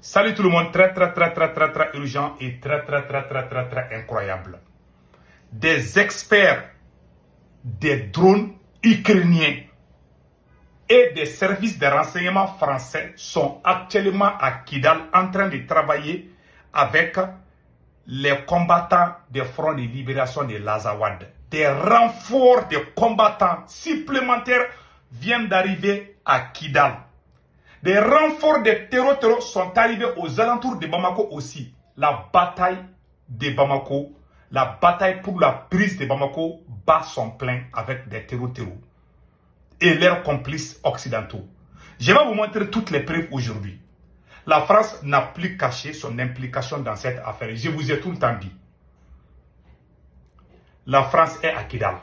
Salut tout le monde, très urgent et très incroyable. Des experts des drones ukrainiens et des services de renseignement français sont actuellement à Kidal en train de travailler avec les combattants des fronts de libération de l'Azawad. Des renforts de combattants supplémentaires viennent d'arriver à Kidal. Des renforts de terreaux sont arrivés aux alentours de Bamako aussi. La bataille de Bamako, la bataille pour la prise de Bamako bat son plein avec des terreaux et leurs complices occidentaux. Je vais vous montrer toutes les preuves aujourd'hui. La France n'a plus caché son implication dans cette affaire. Je vous ai tout le temps dit. La France est à Kidal.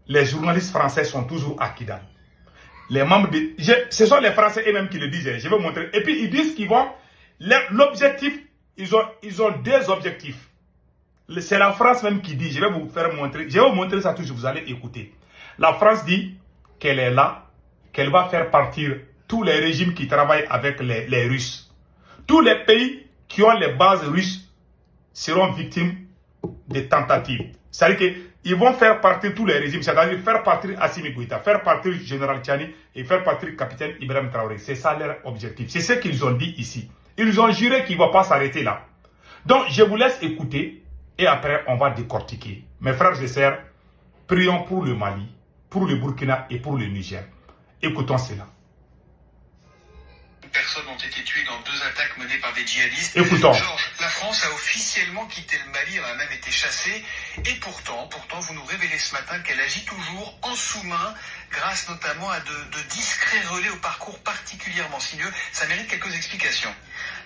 Les journalistes français sont toujours à Kidal. Les membres de... ce sont les Français eux-mêmes qui le disent. Je vais vous montrer. Et puis ils disent qu'ils vont... L'objectif, ils ont deux objectifs. C'est la France même qui dit. Je vais vous faire montrer. Je vais vous montrer ça toujours. Vous allez écouter. La France dit qu'elle est là, qu'elle va faire partir tous les régimes qui travaillent avec les Russes. Tous les pays qui ont les bases russes seront victimes de tentatives. C'est-à-dire qu'ils vont faire partir tous les régimes, c'est-à-dire faire partir Assimi Goïta, faire partir Général Tchani et faire partir Capitaine Ibrahim Traoré. C'est ça leur objectif. C'est ce qu'ils ont dit ici. Ils ont juré qu'ils ne vont pas s'arrêter là. Donc, je vous laisse écouter et après, on va décortiquer. Mes frères et sœurs, prions pour le Mali, pour le Burkina et pour le Niger. Écoutons cela. Personnes ont été tuées dans 2 attaques menées par des djihadistes. Écoutons. Georges, la France a officiellement quitté le Mali, elle a même été chassée. Et pourtant, vous nous révélez ce matin qu'elle agit toujours en sous-main, grâce notamment à de discrets relais au parcours particulièrement sinueux. Ça mérite quelques explications.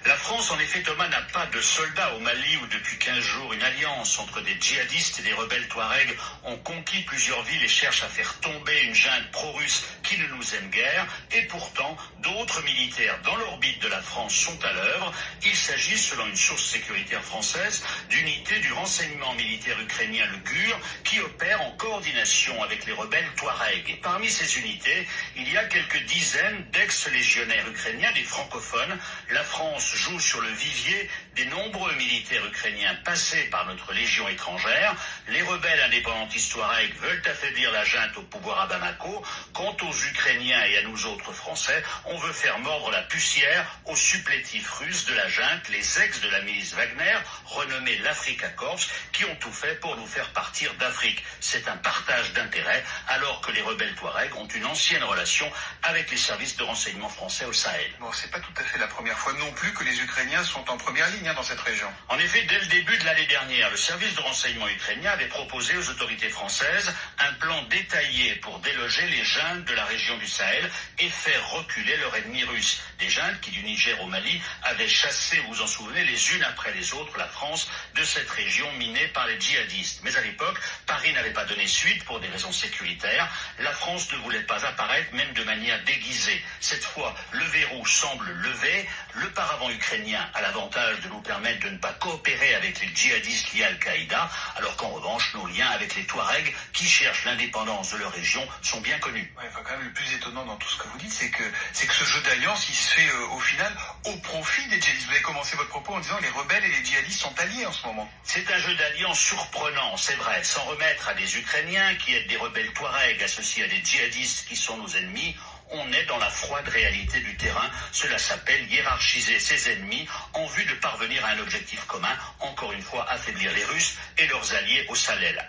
La France, en effet, Thomas, n'a pas de soldats au Mali où depuis 15 jours, une alliance entre des djihadistes et des rebelles touaregs ont conquis plusieurs villes et cherchent à faire tomber une junte pro-russe qui ne nous aime guère. Et pourtant, d'autres militaires dans l'orbite de la France sont à l'œuvre. Il s'agit, selon une source sécuritaire française, d'unités du renseignement militaire ukrainien, le GUR, qui opèrent en coordination avec les rebelles touaregs. Et parmi ces unités, il y a quelques dizaines d'ex-légionnaires ukrainiens, des francophones. La France joue sur le vivier des nombreux militaires ukrainiens passés par notre légion étrangère. Les rebelles indépendantistes touaregs veulent affaiblir la junte au pouvoir à Bamako. Quant aux Ukrainiens et à nous autres Français, on veut faire mordre la pucière aux supplétifs russes de la junte, les ex de la milice Wagner, renommés l'Africa Corps, qui ont tout fait pour nous faire partir d'Afrique. C'est un partage d'intérêts, alors que les rebelles touaregs ont une ancienne relation avec les services de renseignement français au Sahel. Bon, c'est pas tout à fait la première fois non plus que les Ukrainiens sont en première ligne dans cette région. En effet, dès le début de l'année dernière, le service de renseignement ukrainien avait proposé aux autorités françaises un plan détaillé pour déloger les juntes de la région du Sahel et faire reculer leur ennemi russe. Des juntes qui, du Niger au Mali, avaient chassé, vous vous en souvenez, les unes après les autres, la France de cette région minée par les djihadistes. Mais à l'époque, Paris n'avait pas donné suite pour des raisons sécuritaires. La France ne voulait pas apparaître, même de manière déguisée. Cette fois, le verrou semble levé. Le paravent ukrainien a l'avantage de nous permettre de ne pas coopérer avec les djihadistes liés à Al-Qaïda, alors qu'en revanche, nos liens avec les Touaregs, qui cherchent l'indépendance de leur région, sont bien connus. Ouais, enfin, quand même, le plus étonnant dans tout ce que vous dites, c'est que ce jeu d'alliance, il se fait au final au profit des djihadistes. Vous avez commencé votre propos en disant que les rebelles et les djihadistes sont alliés en ce moment. C'est un jeu d'alliance surprenant, c'est vrai, sans remettre à des Ukrainiens qui aident des rebelles Touaregs associés à des djihadistes qui sont nos ennemis. On est dans la froide réalité du terrain. Cela s'appelle hiérarchiser ses ennemis en vue de parvenir à un objectif commun, encore une fois affaiblir les Russes et leurs alliés au Sahel.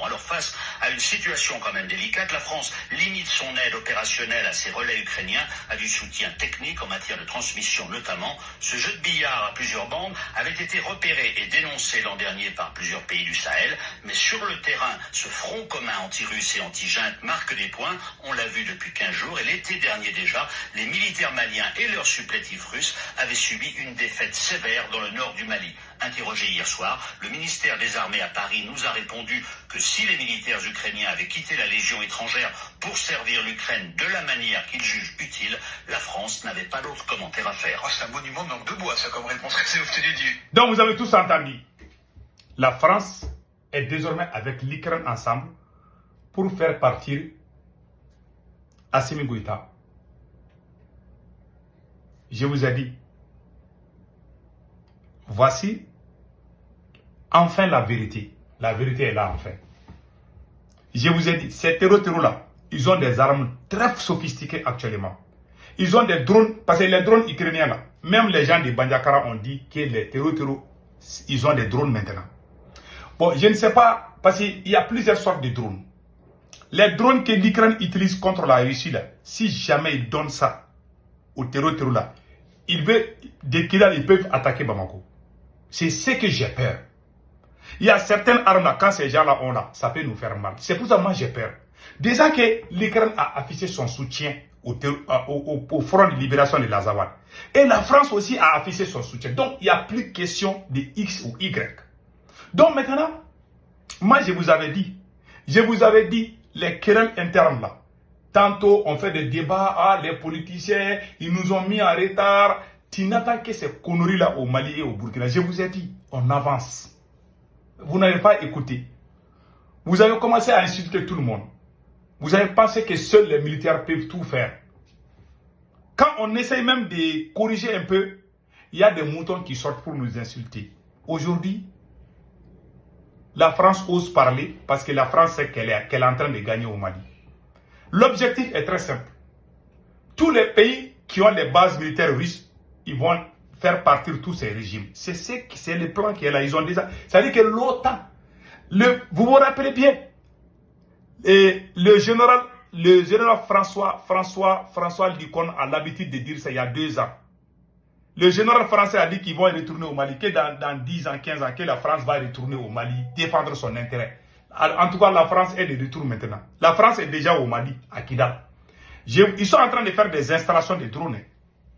Alors face à une situation quand même délicate, la France limite son aide opérationnelle à ses relais ukrainiens, à du soutien technique en matière de transmission notamment. Ce jeu de billard à plusieurs bandes avait été repéré et dénoncé l'an dernier par plusieurs pays du Sahel, mais sur le terrain, ce front commun anti-russe et anti-junte marque des points, on l'a vu depuis 15 jours, et l'été dernier déjà, les militaires maliens et leurs supplétifs russes avaient subi une défaite sévère dans le nord du Mali. Interrogé hier soir, le ministère des Armées à Paris nous a répondu que si les militaires ukrainiens avaient quitté la Légion étrangère pour servir l'Ukraine de la manière qu'ils jugent utile, la France n'avait pas d'autre commentaire à faire. Oh, c'est un monument de langue de bois, ça, comme réponse que c'est obtenu du... Donc vous avez tous entendu. La France est désormais avec l'Ukraine ensemble pour faire partir Assimi Goïta. Je vous ai dit, voici enfin la vérité. La vérité est là enfin. Je vous ai dit, ces terreaux-là, ils ont des armes très sophistiquées actuellement. Ils ont des drones, parce que les drones ukrainiens là, même les gens de Bandiakara ont dit que les terreaux, ils ont des drones maintenant. Bon, je ne sais pas, parce qu'il y a plusieurs sortes de drones. Les drones que l'Ukraine utilise contre la Russie là, si jamais ils donnent ça aux terreaux là, ils peuvent attaquer Bamako. C'est ce que j'ai peur. Il y a certaines armes là, quand ces gens-là ont là, ça peut nous faire mal. C'est pour ça que moi j'ai peur. Déjà que l'Ukraine a affiché son soutien au front de libération de l'Azawad. Et la France aussi a affiché son soutien. Donc il n'y a plus question de X ou Y. Donc maintenant, moi je vous avais dit, les querelles internes là. Tantôt on fait des débats, les politiciens, ils nous ont mis en retard. Tu n'attends que ces conneries là au Mali et au Burkina. Je vous ai dit, on avance. Vous n'avez pas écouté. Vous avez commencé à insulter tout le monde. Vous avez pensé que seuls les militaires peuvent tout faire. Quand on essaye même de corriger un peu, il y a des moutons qui sortent pour nous insulter. Aujourd'hui, la France ose parler parce que la France sait qu'elle est en train de gagner au Mali. L'objectif est très simple. Tous les pays qui ont les bases militaires russes, ils vont faire partir tous ces régimes. C'est le plan qui est là. Ils ont déjà. C'est-à-dire que l'OTAN, vous vous rappelez bien, et le général François Dicon a l'habitude de dire ça il y a 2 ans. Le général français a dit qu'ils vont retourner au Mali, que dans 10 ans, 15 ans, que la France va retourner au Mali, défendre son intérêt. En tout cas, la France est de retour maintenant. La France est déjà au Mali, à Kidal. Ils sont en train de faire des installations de drones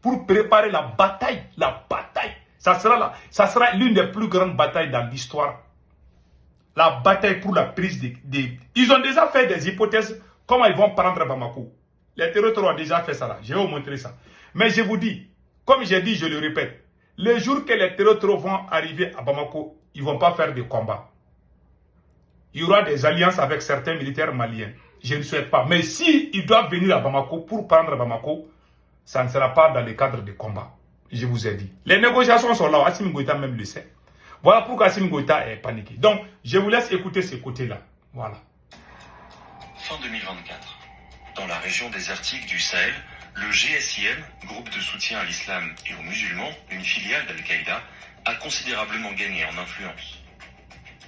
pour préparer la bataille. La bataille. Ça sera l'une des plus grandes batailles dans l'histoire. La bataille pour la prise des... Ils ont déjà fait des hypothèses comment ils vont prendre Bamako. Les terroristes ont déjà fait ça là. Je vais vous montrer ça. Mais je vous dis, comme j'ai dit, je le répète, le jour que les terroristes vont arriver à Bamako, ils ne vont pas faire de combat. Il y aura des alliances avec certains militaires maliens. Je ne souhaite pas. Mais s'ils doivent venir à Bamako pour prendre Bamako, ça ne sera pas dans le cadre de combat. Je vous ai dit. Les négociations sont là. Assimi Goïta même le sait. Voilà pourquoi Assimi Goïta est paniqué. Donc, je vous laisse écouter ce côté-là. Voilà. Fin 2024. Dans la région désertique du Sahel, le GSIM, groupe de soutien à l'islam et aux musulmans, une filiale d'Al-Qaïda, a considérablement gagné en influence.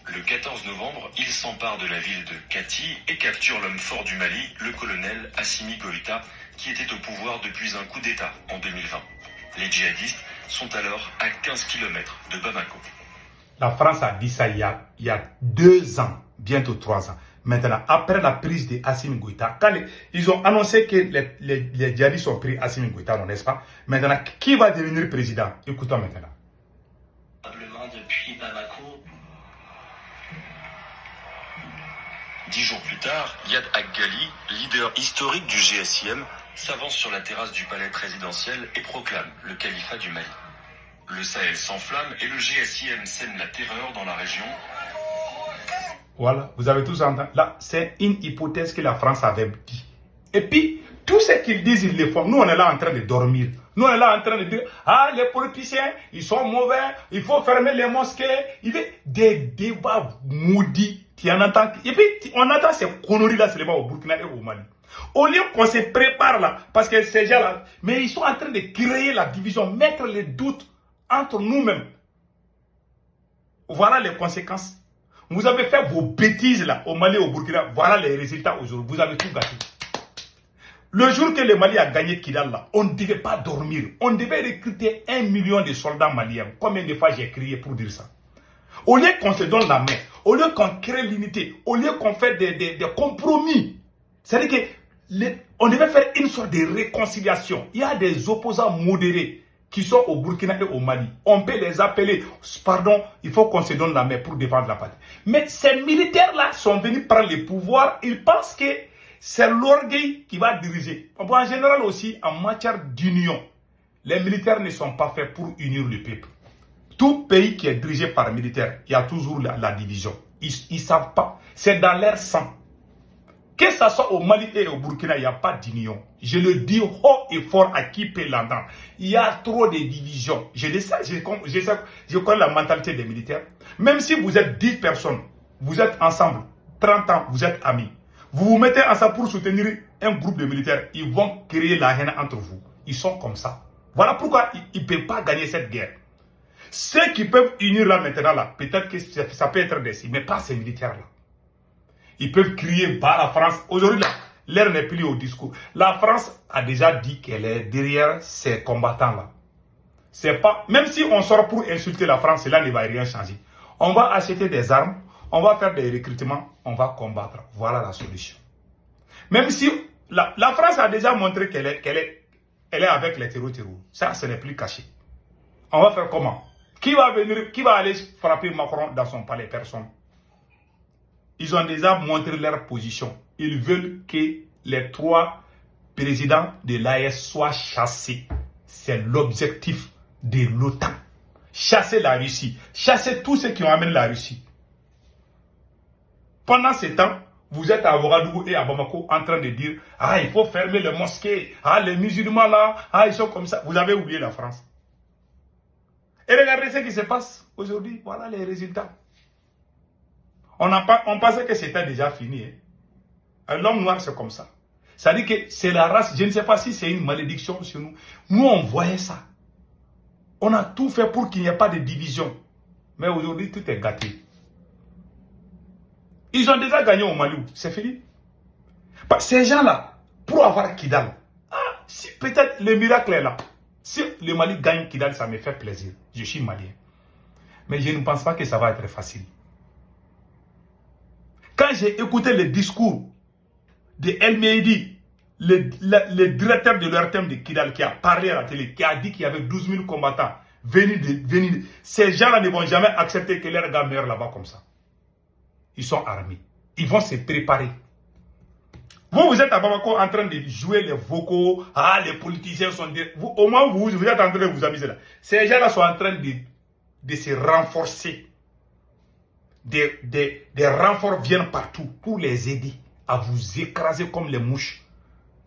Le 14 novembre, il s'empare de la ville de Kati et capture l'homme fort du Mali, le colonel Assimi Goïta, qui était au pouvoir depuis un coup d'État en 2020. Les djihadistes sont alors à 15 km de Bamako. La France a dit ça il y a 2 ans, bientôt 3 ans. Maintenant, après la prise de Assimi Goïta, quand ils ont annoncé que les djihadistes ont pris Assimi Goïta, n'est-ce pas? Maintenant, qui va devenir président? Écoutons maintenant. Depuis Bamako. 10 jours plus tard, Yad Ag-Ghali, leader historique du GSIM, s'avance sur la terrasse du palais présidentiel et proclame le califat du Mali. Le Sahel s'enflamme et le GSIM sème la terreur dans la région. Voilà, vous avez tous entendu. Là, c'est une hypothèse que la France avait dit. Et puis, tout ce qu'ils disent, ils le font. Nous, on est là en train de dormir. Nous, on est là en train de dire, ah, les politiciens, ils sont mauvais, il faut fermer les mosquées. Il y a des débats maudits. Et puis, on entend ces conneries-là seulement au Burkina et au Mali. Au lieu qu'on se prépare là, parce que ces gens-là, mais ils sont en train de créer la division, mettre les doutes entre nous-mêmes. Voilà les conséquences. Vous avez fait vos bêtises là, au Mali et au Burkina. Voilà les résultats aujourd'hui. Vous avez tout gâté. Le jour que le Mali a gagné Kidal là, on ne devait pas dormir. On devait recruter 1 million de soldats maliens. Combien de fois j'ai crié pour dire ça? Au lieu qu'on se donne la main, au lieu qu'on crée l'unité, au lieu qu'on fait des compromis, c'est-à-dire qu'on devait faire une sorte de réconciliation. Il y a des opposants modérés qui sont au Burkina et au Mali. On peut les appeler, pardon, il faut qu'on se donne la main pour défendre la patrie. Mais ces militaires-là sont venus prendre le pouvoir. Ils pensent que c'est l'orgueil qui va diriger. En général aussi, en matière d'union, les militaires ne sont pas faits pour unir le peuple. Tout pays qui est dirigé par militaire, il y a toujours la division. Ils ne savent pas. C'est dans leur sang. Que ce soit au Mali et au Burkina, il n'y a pas d'union. Je le dis haut et fort à qui peut l'entendre. Il y a trop de divisions. Je le sais, je connais la mentalité des militaires. Même si vous êtes 10 personnes, vous êtes ensemble, 30 ans, vous êtes amis. Vous vous mettez ensemble pour soutenir un groupe de militaires. Ils vont créer la haine entre vous. Ils sont comme ça. Voilà pourquoi ils ne peuvent pas gagner cette guerre. Ceux qui peuvent unir là maintenant, là, peut-être que ça peut être des signes, mais pas ces militaires-là. Ils peuvent crier bas la France. Aujourd'hui, l'heure n'est plus au discours. La France a déjà dit qu'elle est derrière ces combattants-là. C'est pas, même si on sort pour insulter la France, cela ne va rien changer. On va acheter des armes, on va faire des recrutements, on va combattre. Voilà la solution. Même si la France a déjà montré qu'elle est avec les terroristes. Ça, ce n'est plus caché. On va faire comment? Qui va venir, qui va aller frapper Macron dans son palais? Personne. Ils ont déjà montré leur position. Ils veulent que les 3 présidents de l'AES soient chassés. C'est l'objectif de l'OTAN. Chasser la Russie. Chasser tous ceux qui ont amené la Russie. Pendant ce temps, vous êtes à Ouagadougou et à Bamako en train de dire « Ah, il faut fermer les mosquées. Ah, les musulmans là, ah, ils sont comme ça. » Vous avez oublié la France. Et regardez ce qui se passe aujourd'hui. Voilà les résultats. On pensait que c'était déjà fini. Hein. L'homme noir, c'est comme ça. Ça dit que c'est la race. Je ne sais pas si c'est une malédiction sur nous. Nous, on voyait ça. On a tout fait pour qu'il n'y ait pas de division. Mais aujourd'hui, tout est gâté. Ils ont déjà gagné au Mali. C'est fini. Ces gens-là, pour avoir Kidal, si peut-être le miracle est là. Si le Mali gagne Kidal, ça me fait plaisir. Je suis malien. Mais je ne pense pas que ça va être facile. Quand j'ai écouté le discours de El Mehdi, le directeur de l'ORTM de Kidal, qui a parlé à la télé, qui a dit qu'il y avait 12 000 combattants venus. Ces gens-là ne vont jamais accepter que leurs gars meurent là-bas comme ça. Ils sont armés. Ils vont se préparer. Vous êtes à Bamako en train de jouer les vocaux. Ah, les politiciens sont... Au moins, vous êtes en train de vous amuser là. Ces gens-là sont en train de se renforcer. Des renforts viennent partout pour les aider à vous écraser comme les mouches.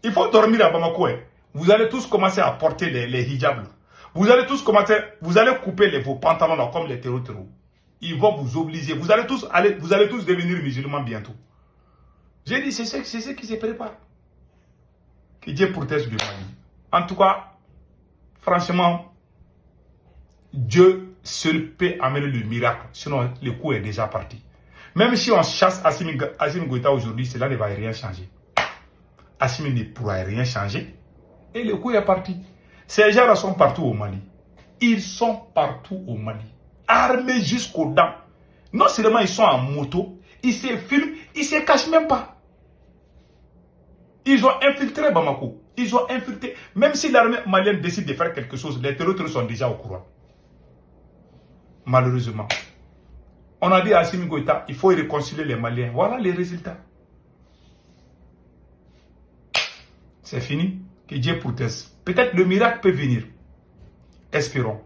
Il faut dormir à Bamako. Hein. Vous allez tous commencer à porter les hijabs. Vous allez tous commencer, vous allez couper vos pantalons là, comme les terroristes. Ils vont vous obliger. Vous allez tous devenir musulmans bientôt. J'ai dit, c'est ce qui se prépare. Que Dieu protège le Mali. En tout cas, franchement, Dieu seul peut amener le miracle. Sinon, le coup est déjà parti. Même si on chasse Assimi Goïta aujourd'hui, cela ne va rien changer. Assimi ne pourra rien changer. Et le coup est parti. Ces gens-là sont partout au Mali. Ils sont partout au Mali. Armés jusqu'aux dents. Non seulement ils sont en moto, ils se filment, ils ne se cachent même pas. Ils ont infiltré Bamako. Ils ont infiltré. Même si l'armée malienne décide de faire quelque chose, les terroristes sont déjà au courant. Malheureusement. On a dit à Assimi Goïta, il faut réconcilier les Maliens. Voilà les résultats. C'est fini. Que Dieu protège. Peut-être le miracle peut venir. Espérons.